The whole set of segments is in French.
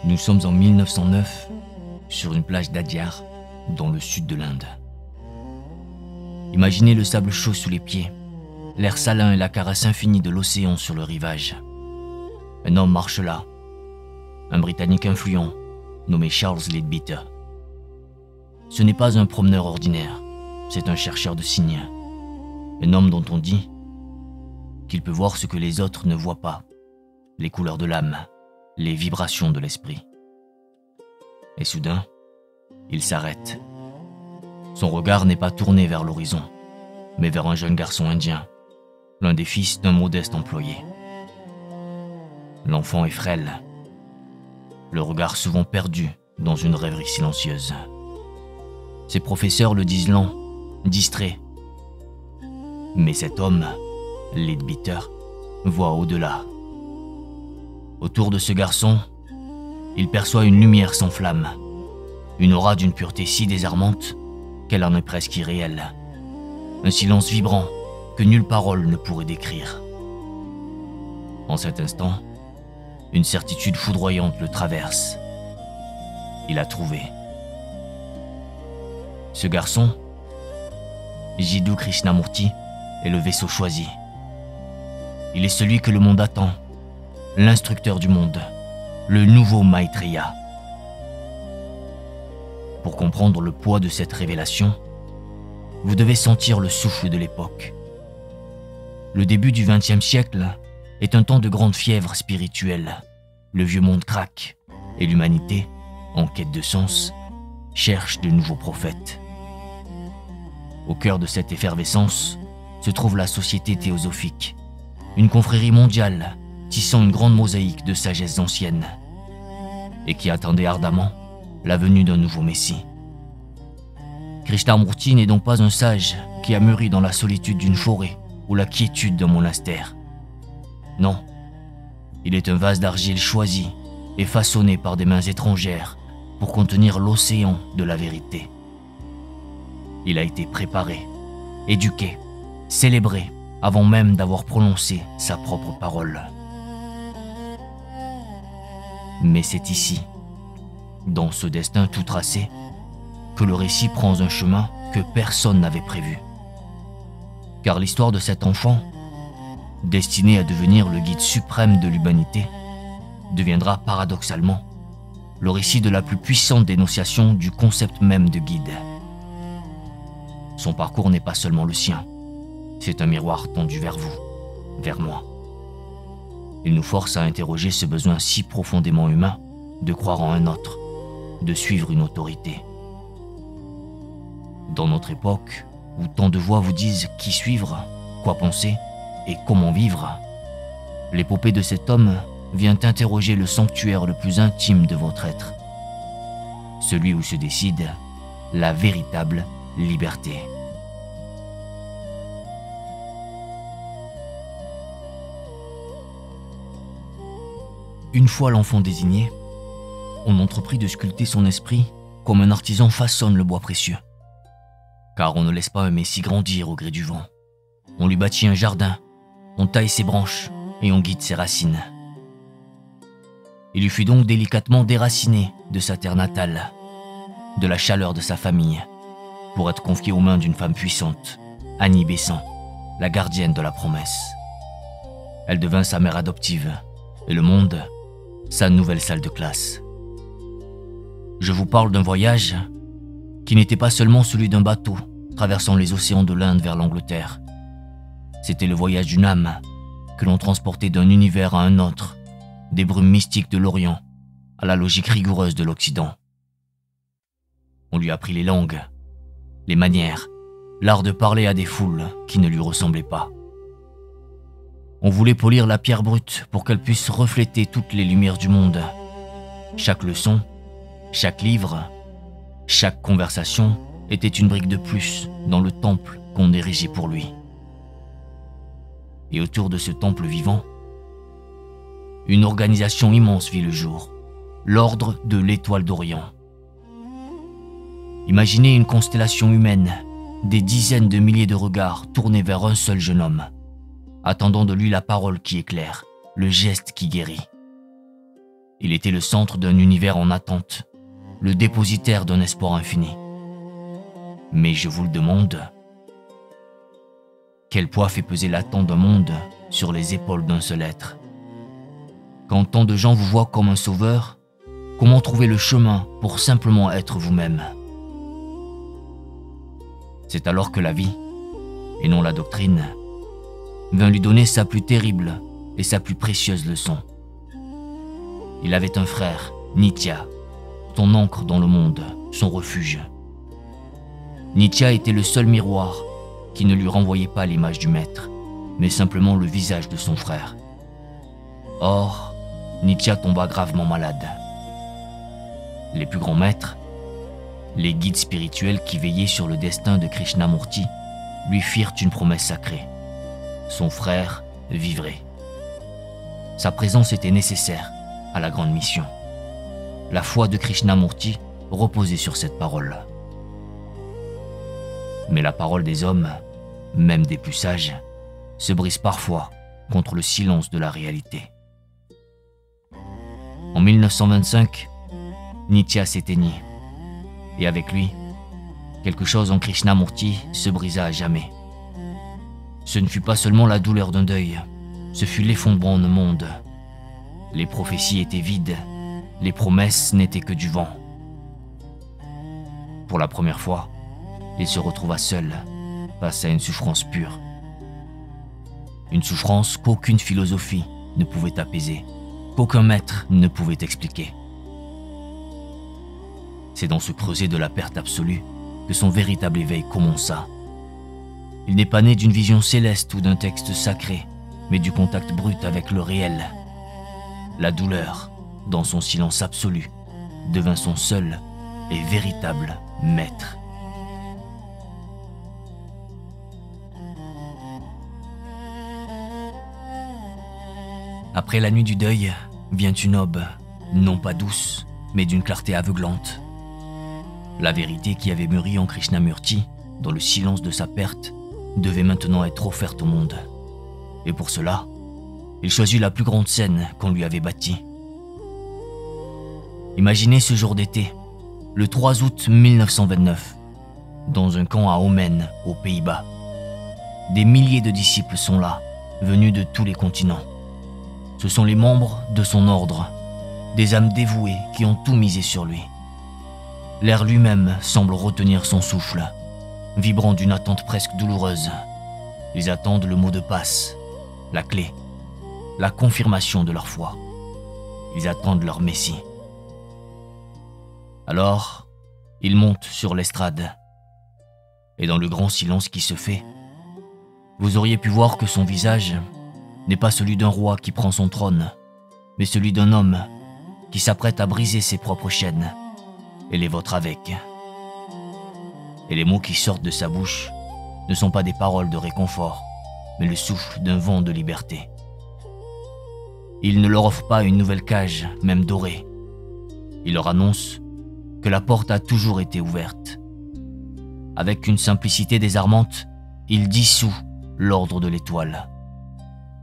Nous sommes en 1909, sur une plage d'Adyar, dans le sud de l'Inde. Imaginez le sable chaud sous les pieds, l'air salin et la caresse infinie de l'océan sur le rivage. Un homme marche là, un Britannique influent, nommé Charles Leadbeater. Ce n'est pas un promeneur ordinaire, c'est un chercheur de signes. Un homme dont on dit qu'il peut voir ce que les autres ne voient pas, les couleurs de l'âme, les vibrations de l'esprit. Et soudain, il s'arrête. Son regard n'est pas tourné vers l'horizon, mais vers un jeune garçon indien, l'un des fils d'un modeste employé. L'enfant est frêle, le regard souvent perdu dans une rêverie silencieuse. Ses professeurs le disent lent, distrait. Mais cet homme, Leadbeater, voit au-delà. Autour de ce garçon, il perçoit une lumière sans flamme, une aura d'une pureté si désarmante qu'elle en est presque irréelle. Un silence vibrant que nulle parole ne pourrait décrire. En cet instant, une certitude foudroyante le traverse. Il a trouvé. Ce garçon, Jiddu Krishnamurti, est le vaisseau choisi. Il est celui que le monde attend, l'instructeur du monde, le nouveau Maitreya. Pour comprendre le poids de cette révélation, vous devez sentir le souffle de l'époque. Le début du XXe siècle est un temps de grande fièvre spirituelle. Le vieux monde craque et l'humanité, en quête de sens, cherche de nouveaux prophètes. Au cœur de cette effervescence se trouve la société théosophique, une confrérie mondiale tissant une grande mosaïque de sagesses anciennes et qui attendait ardemment la venue d'un nouveau messie. Krishnamurti n'est donc pas un sage qui a mûri dans la solitude d'une forêt ou la quiétude d'un monastère. Non, il est un vase d'argile choisi et façonné par des mains étrangères pour contenir l'océan de la vérité. Il a été préparé, éduqué, célébré avant même d'avoir prononcé sa propre parole. Mais c'est ici, dans ce destin tout tracé, que le récit prend un chemin que personne n'avait prévu. Car l'histoire de cet enfant, destiné à devenir le guide suprême de l'humanité, deviendra paradoxalement le récit de la plus puissante dénonciation du concept même de guide. Son parcours n'est pas seulement le sien, c'est un miroir tendu vers vous, vers moi. Il nous force à interroger ce besoin si profondément humain de croire en un autre, de suivre une autorité. Dans notre époque, où tant de voix vous disent qui suivre, quoi penser et comment vivre, l'épopée de cet homme vient interroger le sanctuaire le plus intime de votre être, celui où se décide la véritable liberté. Une fois l'enfant désigné, on entreprit de sculpter son esprit comme un artisan façonne le bois précieux. Car on ne laisse pas un messie grandir au gré du vent. On lui bâtit un jardin, on taille ses branches et on guide ses racines. Il lui fut donc délicatement déraciné de sa terre natale, de la chaleur de sa famille, pour être confié aux mains d'une femme puissante, Annie Besant, la gardienne de la promesse. Elle devint sa mère adoptive, et le monde, sa nouvelle salle de classe. Je vous parle d'un voyage qui n'était pas seulement celui d'un bateau traversant les océans de l'Inde vers l'Angleterre. C'était le voyage d'une âme que l'on transportait d'un univers à un autre, des brumes mystiques de l'Orient à la logique rigoureuse de l'Occident. On lui apprit les langues, les manières, l'art de parler à des foules qui ne lui ressemblaient pas. On voulait polir la pierre brute pour qu'elle puisse refléter toutes les lumières du monde. Chaque leçon, chaque livre, chaque conversation était une brique de plus dans le temple qu'on érigeait pour lui. Et autour de ce temple vivant, une organisation immense vit le jour, l'ordre de l'Étoile d'Orient. Imaginez une constellation humaine, des dizaines de milliers de regards tournés vers un seul jeune homme, attendant de lui la parole qui éclaire, le geste qui guérit. Il était le centre d'un univers en attente, le dépositaire d'un espoir infini. Mais je vous le demande, quel poids fait peser l'attente d'un monde sur les épaules d'un seul être? Quand tant de gens vous voient comme un sauveur, comment trouver le chemin pour simplement être vous-même? C'est alors que la vie, et non la doctrine, vint lui donner sa plus terrible et sa plus précieuse leçon. Il avait un frère, Nitya, son ancre dans le monde, son refuge. Nitya était le seul miroir qui ne lui renvoyait pas l'image du maître, mais simplement le visage de son frère. Or, Nitya tomba gravement malade. Les plus grands maîtres, les guides spirituels qui veillaient sur le destin de Krishnamurti, lui firent une promesse sacrée. Son frère vivrait. Sa présence était nécessaire à la grande mission. La foi de Krishnamurti reposait sur cette parole. Mais la parole des hommes, même des plus sages, se brise parfois contre le silence de la réalité. En 1925, Nitya s'éteignit, et avec lui, quelque chose en Krishnamurti se brisa à jamais. Ce ne fut pas seulement la douleur d'un deuil, ce fut l'effondrement d'un monde. Les prophéties étaient vides, les promesses n'étaient que du vent. Pour la première fois, il se retrouva seul face à une souffrance pure. Une souffrance qu'aucune philosophie ne pouvait apaiser, qu'aucun maître ne pouvait expliquer. C'est dans ce creuset de la perte absolue que son véritable éveil commença. Il n'est pas né d'une vision céleste ou d'un texte sacré, mais du contact brut avec le réel. La douleur, dans son silence absolu, devint son seul et véritable maître. Après la nuit du deuil, vient une aube, non pas douce, mais d'une clarté aveuglante. La vérité qui avait mûri en Krishnamurti, dans le silence de sa perte, devait maintenant être offerte au monde. Et pour cela, il choisit la plus grande scène qu'on lui avait bâtie. Imaginez ce jour d'été, le 3 août 1929, dans un camp à Omen, aux Pays-Bas. Des milliers de disciples sont là, venus de tous les continents. Ce sont les membres de son ordre, des âmes dévouées qui ont tout misé sur lui. L'air lui-même semble retenir son souffle, vibrant d'une attente presque douloureuse. Ils attendent le mot de passe, la clé, la confirmation de leur foi. Ils attendent leur Messie. Alors, ils montent sur l'estrade. Et dans le grand silence qui se fait, vous auriez pu voir que son visage n'est pas celui d'un roi qui prend son trône, mais celui d'un homme qui s'apprête à briser ses propres chaînes et les vôtres avec. Et les mots qui sortent de sa bouche ne sont pas des paroles de réconfort, mais le souffle d'un vent de liberté. Il ne leur offre pas une nouvelle cage, même dorée. Il leur annonce que la porte a toujours été ouverte. Avec une simplicité désarmante, il dissout l'ordre de l'étoile.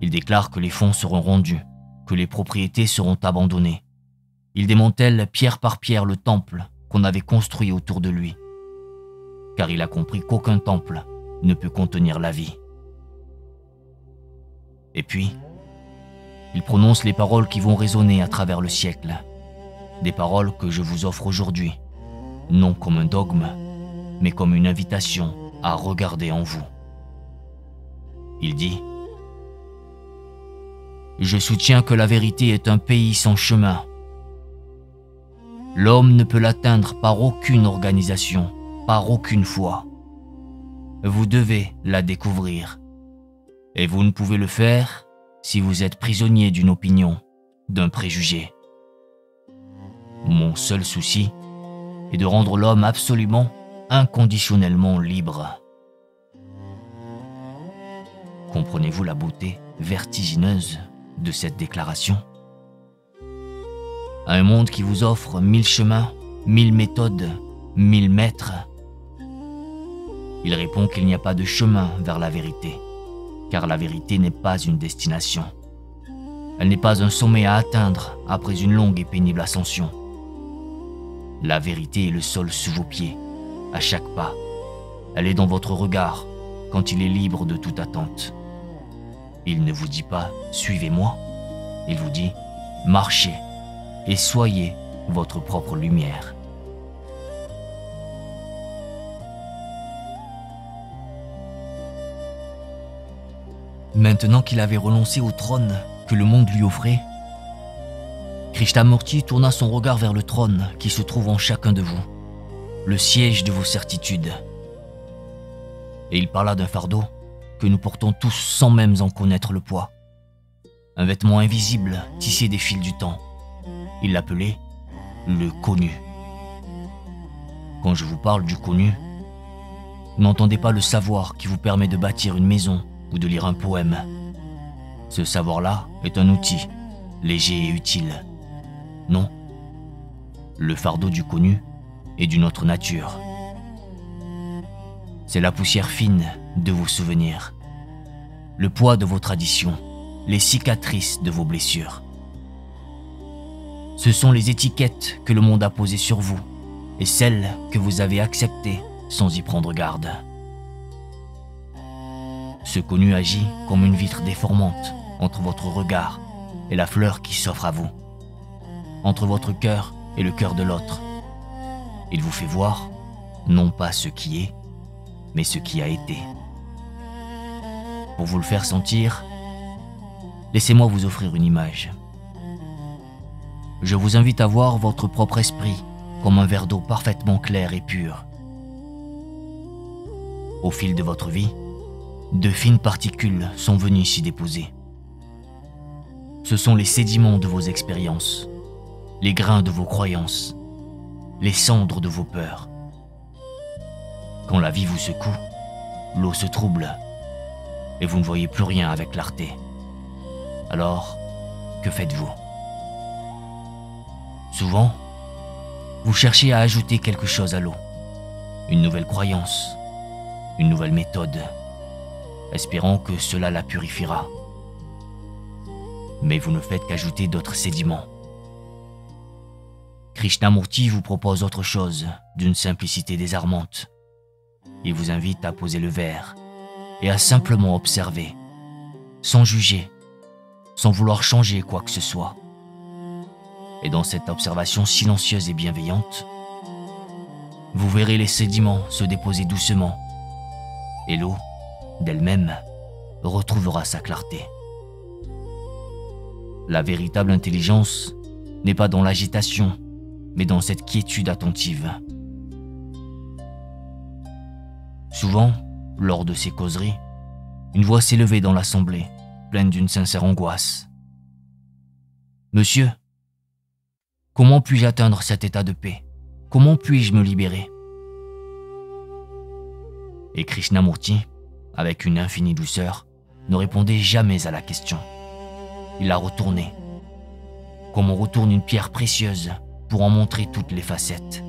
Il déclare que les fonds seront rendus, que les propriétés seront abandonnées. Il démantèle pierre par pierre le temple qu'on avait construit autour de lui, car il a compris qu'aucun temple ne peut contenir la vie. Et puis, il prononce les paroles qui vont résonner à travers le siècle, des paroles que je vous offre aujourd'hui, non comme un dogme, mais comme une invitation à regarder en vous. Il dit : « Je soutiens que la vérité est un pays sans chemin. L'homme ne peut l'atteindre par aucune organisation, par aucune foi. Vous devez la découvrir. Et vous ne pouvez le faire si vous êtes prisonnier d'une opinion, d'un préjugé. Mon seul souci est de rendre l'homme absolument, inconditionnellement libre. » Comprenez-vous la beauté vertigineuse de cette déclaration ? À un monde qui vous offre 1000 chemins, 1000 méthodes, 1000 maîtres, il répond qu'il n'y a pas de chemin vers la vérité, car la vérité n'est pas une destination. Elle n'est pas un sommet à atteindre après une longue et pénible ascension. La vérité est le sol sous vos pieds, à chaque pas. Elle est dans votre regard quand il est libre de toute attente. Il ne vous dit pas « suivez-moi », il vous dit « marchez et soyez votre propre lumière ». Maintenant qu'il avait renoncé au trône que le monde lui offrait, Krishnamurti tourna son regard vers le trône qui se trouve en chacun de vous, le siège de vos certitudes. Et il parla d'un fardeau que nous portons tous sans même en connaître le poids. Un vêtement invisible tissé des fils du temps. Il l'appelait le connu. Quand je vous parle du connu, n'entendez pas le savoir qui vous permet de bâtir une maison ou de lire un poème. Ce savoir-là est un outil, léger et utile. Non, le fardeau du connu est d'une autre nature. C'est la poussière fine de vos souvenirs, le poids de vos traditions, les cicatrices de vos blessures. Ce sont les étiquettes que le monde a posées sur vous et celles que vous avez acceptées sans y prendre garde. Ce connu agit comme une vitre déformante entre votre regard et la fleur qui s'offre à vous, entre votre cœur et le cœur de l'autre. Il vous fait voir, non pas ce qui est, mais ce qui a été. Pour vous le faire sentir, laissez-moi vous offrir une image. Je vous invite à voir votre propre esprit comme un verre d'eau parfaitement clair et pur. Au fil de votre vie, de fines particules sont venues s'y déposer. Ce sont les sédiments de vos expériences, les grains de vos croyances, les cendres de vos peurs. Quand la vie vous secoue, l'eau se trouble et vous ne voyez plus rien avec clarté. Alors, que faites-vous? Souvent, vous cherchez à ajouter quelque chose à l'eau, une nouvelle croyance, une nouvelle méthode, espérant que cela la purifiera. Mais vous ne faites qu'ajouter d'autres sédiments. Krishnamurti vous propose autre chose, d'une simplicité désarmante. Il vous invite à poser le verre et à simplement observer, sans juger, sans vouloir changer quoi que ce soit. Et dans cette observation silencieuse et bienveillante, vous verrez les sédiments se déposer doucement et l'eau, d'elle-même, retrouvera sa clarté. La véritable intelligence n'est pas dans l'agitation, mais dans cette quiétude attentive. Souvent, lors de ces causeries, une voix s'élevait dans l'assemblée, pleine d'une sincère angoisse. « Monsieur, comment puis-je atteindre cet état de paix? Comment puis-je me libérer ?» Et Krishnamurti, avec une infinie douceur, ne répondait jamais à la question. Il la retournait, comme on retourne une pierre précieuse pour en montrer toutes les facettes.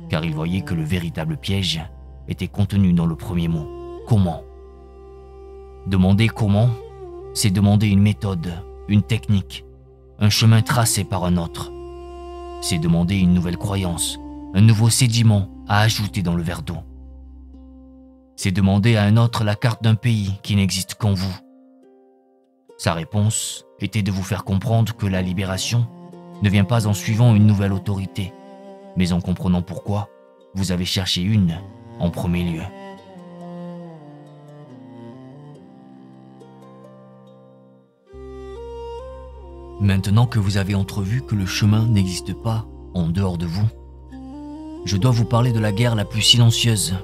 Car il voyait que le véritable piège était contenu dans le premier mot, « comment ». Demander comment, c'est demander une méthode, une technique, un chemin tracé par un autre. C'est demander une nouvelle croyance, un nouveau sédiment à ajouter dans le verre d'eau. C'est demander à un autre la carte d'un pays qui n'existe qu'en vous. Sa réponse était de vous faire comprendre que la libération ne vient pas en suivant une nouvelle autorité, mais en comprenant pourquoi vous avez cherché une en premier lieu. Maintenant que vous avez entrevu que le chemin n'existe pas en dehors de vous, je dois vous parler de la guerre la plus silencieuse,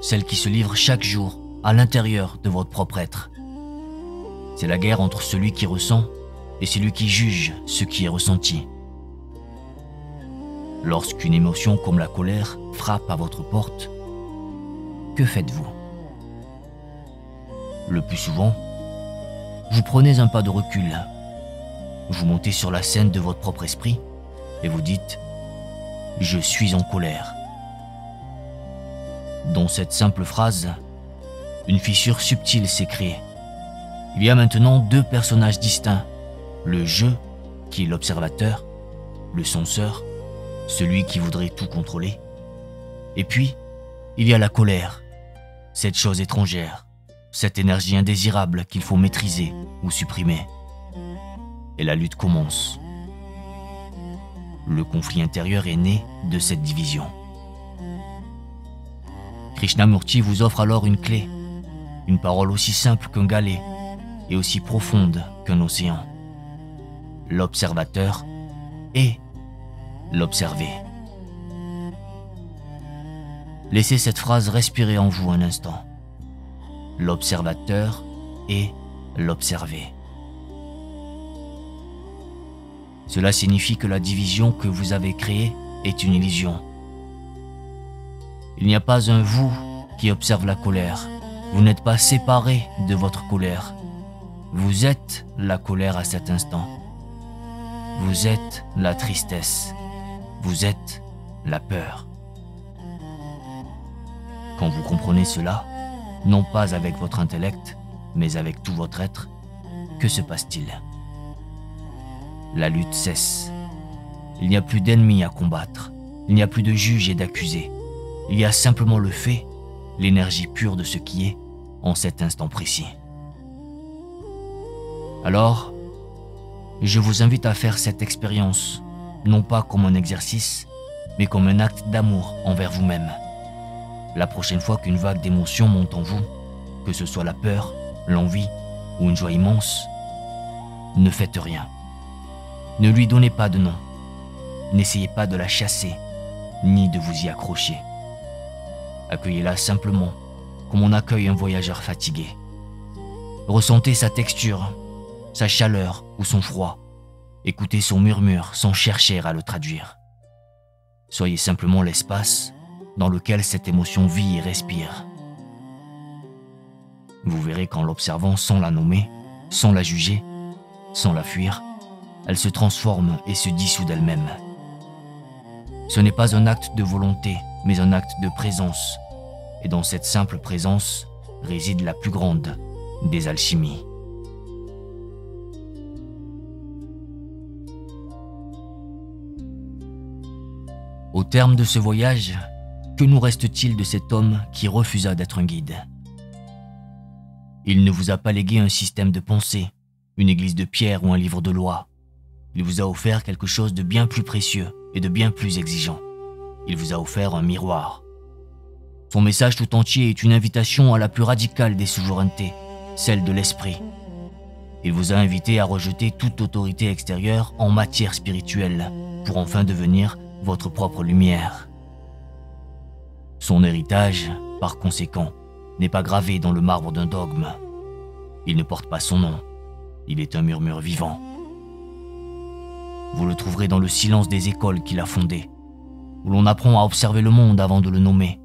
celle qui se livre chaque jour à l'intérieur de votre propre être. C'est la guerre entre celui qui ressent et celui qui juge ce qui est ressenti. Lorsqu'une émotion comme la colère frappe à votre porte, que faites-vous? Le plus souvent, vous prenez un pas de recul. Vous montez sur la scène de votre propre esprit et vous dites « Je suis en colère ». Dans cette simple phrase, une fissure subtile s'est créée. Il y a maintenant deux personnages distincts. Le je, qui est l'observateur, le censeur, celui qui voudrait tout contrôler. Et puis, il y a la colère, cette chose étrangère, cette énergie indésirable qu'il faut maîtriser ou supprimer. Et la lutte commence. Le conflit intérieur est né de cette division. Krishnamurti vous offre alors une clé, une parole aussi simple qu'un galet et aussi profonde qu'un océan. L'observateur et l'observé. Laissez cette phrase respirer en vous un instant. L'observateur et l'observé. Cela signifie que la division que vous avez créée est une illusion. Il n'y a pas un vous qui observe la colère. Vous n'êtes pas séparé de votre colère. Vous êtes la colère à cet instant. Vous êtes la tristesse. Vous êtes la peur. Quand vous comprenez cela, non pas avec votre intellect, mais avec tout votre être, que se passe-t-il? La lutte cesse. Il n'y a plus d'ennemis à combattre. Il n'y a plus de juges et d'accusés. Il y a simplement le fait, l'énergie pure de ce qui est, en cet instant précis. Alors, je vous invite à faire cette expérience, non pas comme un exercice, mais comme un acte d'amour envers vous-même. La prochaine fois qu'une vague d'émotions monte en vous, que ce soit la peur, l'envie ou une joie immense, ne faites rien. Ne lui donnez pas de nom. N'essayez pas de la chasser, ni de vous y accrocher. Accueillez-la simplement, comme on accueille un voyageur fatigué. Ressentez sa texture, sa chaleur ou son froid. Écoutez son murmure sans chercher à le traduire. Soyez simplement l'espace dans lequel cette émotion vit et respire. Vous verrez qu'en l'observant sans la nommer, sans la juger, sans la fuir, elle se transforme et se dissout d'elle-même. Ce n'est pas un acte de volonté, mais un acte de présence. Et dans cette simple présence réside la plus grande des alchimies. Au terme de ce voyage, que nous reste-t-il de cet homme qui refusa d'être un guide? Il ne vous a pas légué un système de pensée, une église de pierre ou un livre de loi. Il vous a offert quelque chose de bien plus précieux et de bien plus exigeant. Il vous a offert un miroir. Son message tout entier est une invitation à la plus radicale des souverainetés, celle de l'esprit. Il vous a invité à rejeter toute autorité extérieure en matière spirituelle, pour enfin devenir votre propre lumière. Son héritage, par conséquent, n'est pas gravé dans le marbre d'un dogme. Il ne porte pas son nom. Il est un murmure vivant. Vous le trouverez dans le silence des écoles qu'il a fondées, où l'on apprend à observer le monde avant de le nommer.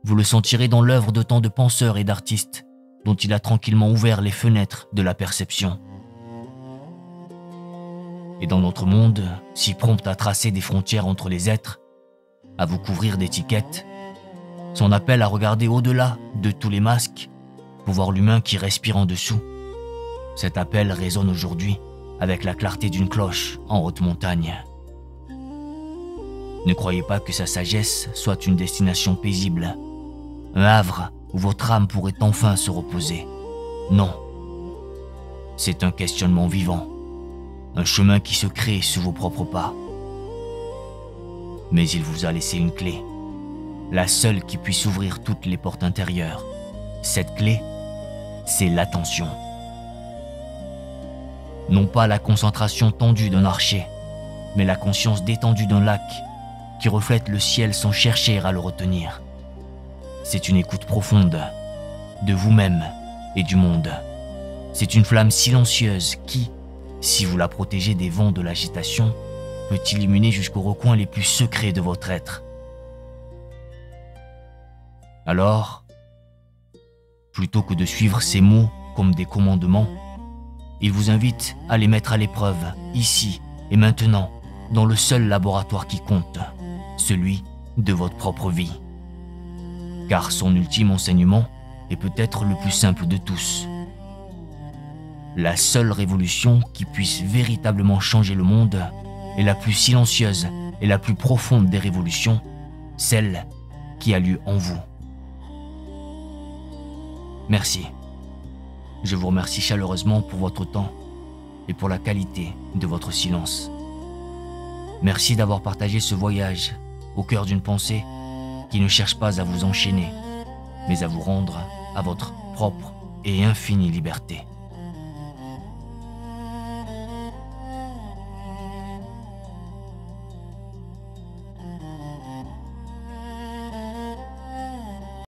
Vous le sentirez dans l'œuvre de tant de penseurs et d'artistes dont il a tranquillement ouvert les fenêtres de la perception. Et dans notre monde, si prompt à tracer des frontières entre les êtres, à vous couvrir d'étiquettes, son appel à regarder au-delà de tous les masques pour voir l'humain qui respire en dessous, cet appel résonne aujourd'hui avec la clarté d'une cloche en haute montagne. Ne croyez pas que sa sagesse soit une destination paisible, un havre où votre âme pourrait enfin se reposer. Non. C'est un questionnement vivant, un chemin qui se crée sous vos propres pas. Mais il vous a laissé une clé, la seule qui puisse ouvrir toutes les portes intérieures. Cette clé, c'est l'attention. Non pas la concentration tendue d'un archer, mais la conscience détendue d'un lac qui reflète le ciel sans chercher à le retenir. C'est une écoute profonde de vous-même et du monde. C'est une flamme silencieuse qui, si vous la protégez des vents de l'agitation, peut illuminer jusqu'aux recoins les plus secrets de votre être. Alors, plutôt que de suivre ces mots comme des commandements, il vous invite à les mettre à l'épreuve, ici et maintenant, dans le seul laboratoire qui compte, celui de votre propre vie. Car son ultime enseignement est peut-être le plus simple de tous. La seule révolution qui puisse véritablement changer le monde est la plus silencieuse et la plus profonde des révolutions, celle qui a lieu en vous. Merci. Je vous remercie chaleureusement pour votre temps et pour la qualité de votre silence. Merci d'avoir partagé ce voyage au cœur d'une pensée qui ne cherche pas à vous enchaîner, mais à vous rendre à votre propre et infinie liberté.